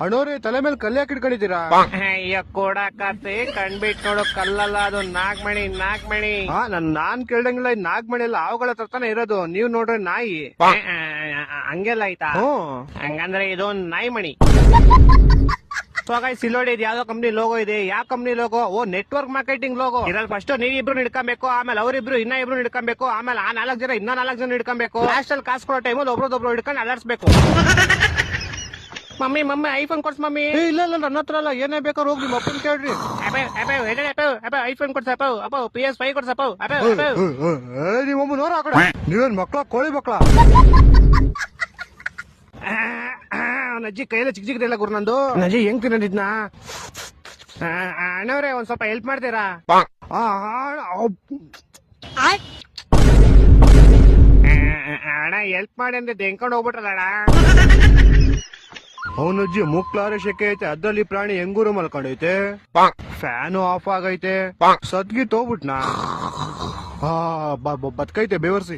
ಅಣ್ಣವ್ರೆ ತಲೆ ಮೇಲೆ ಕಲ್ಲು ಯಾಕೆ ಇಟ್ಕೊಂಡಿದ್ದೀರಾ? ಅಯ್ಯ ಕೊಡಕತ್ತೆ ಕಣ್ಬಿಟ್ ನೋಡು ಕಲ್ಲಲ್ಲ ಅದು ನಾಗ್ಮಣಿ. ನಾನ್ ಕೇಳ್ದಂಗಿಲ್ಲ, ಈ ನಾಗ್ಮಣಿ ಎಲ್ಲ ಆವುಗಳ ಹತ್ರನೇ ಇರೋದು. ನೀವ್ ನೋಡ್ರೆ ನಾಯಿ. ಹಂಗೆಲ್ಲ ಆಯ್ತಾ? ಹಂಗಂದ್ರೆ ಇದು ನಾಯಿ ಮಣಿ. ಸಿಲೋಡಿ ಇದು ಯಾವ್ದೋ ಕಂಪ್ನಿ ಲೋಗೋ ಇದೆ. ಯಾವ ಕಂಪ್ನಿ ಲೋಗೋ? ಓ, ನೆಟ್ವರ್ಕ್ ಮಾರ್ಕೆಟಿಂಗ್ ಲೋಗೋ. ಇದ್ರಲ್ಲಿ ಫಸ್ಟ್ ನೀವಿಬ್ರು ಹಿಡ್ಕೊಬೇಕು, ಆಮೇಲೆ ಅವರಿಬ್ರು ಇಬ್ರು ಹಿಡ್ಕೊಬೇಕು, ಆಮೇಲೆ ಆ 4 ಜನ 4 ಜನ ಹಿಡ್ಕೊಬೇಕು. ಲಾಸ್ಟ್ ಅಲ್ಲಿ ಕಾಸು ಕೊಡೋ ಟೈಮಲ್ಲಿ ಒಬ್ರದೊಬ್ರು ಹಿಡ್ಕೊಂಡು ಅಲರ್ಸ್ಬೇಕು. ಮಮ್ಮಿ ಐಫೋನ್ ಕೊಡ್ಸ್ ಮಮ್ಮಿ. ಇಲ್ಲ ನನ್ನ ಹತ್ರ ಅಲ್ಲ, ಏನೇ ಬೇಕಾದ್ರು ಹೋಗಿ ನಿಮ್ಮ ಅಪ್ಪನ್ ಕೇಳ್ರಿ. ಐಫೋನ್ ಕೊಡ್ಸಪ್ಪ, PS5 ಕೊಡ್ಸಪ್ಪ. ನಿಮ್ಮಮ್ಮ ನೋರ ಆ ಕಡೆ. ನೀವೇನ್ ಮಕ್ಳ, ಕೋಳಿ ಮಕ್ಳ? ನಜ್ಜಿ ಕೈಯಲ್ಲ ಚಿಕ್ಕ ಚಿಕ್ಕದೆಲ್ಲ ಗುರು ನಂದು. ನಜ್ಜಿ ಹೆಂಗ್ ತಿನ್ನೋದಿದ್ನ? ಅಣ್ಣವ್ರೆ ಒಂದ್ ಸ್ವಲ್ಪ ಹೆಲ್ಪ್ ಮಾಡ್ತೀರಾ? ಅಣ್ಣ ಹೆಲ್ಪ್ ಮಾಡಿ ಅಂದ್ರೆ ಹೆಂಕೊಂಡು ಹೋಗ್ಬಿಟ್ರಲ್ಲ ಅಣ್ಣ. ಅವನಜ್ಜಿ ಮುಕ್ಲಾರೆ ಶೆಕೆ ಐತೆ, ಅದ್ರಲ್ಲಿ ಪ್ರಾಣಿ ಹೆಂಗೂರು ಮಲ್ಕೊಂಡೈತೆ, ಫ್ಯಾನು ಆಫ್ ಆಗೈತೆ, ಸದ್ಗಿ ತೋಗ್ಬಿಟ್ನಾ ಬದ್ಕೈತೆ ಬೇವರ್ಸಿ.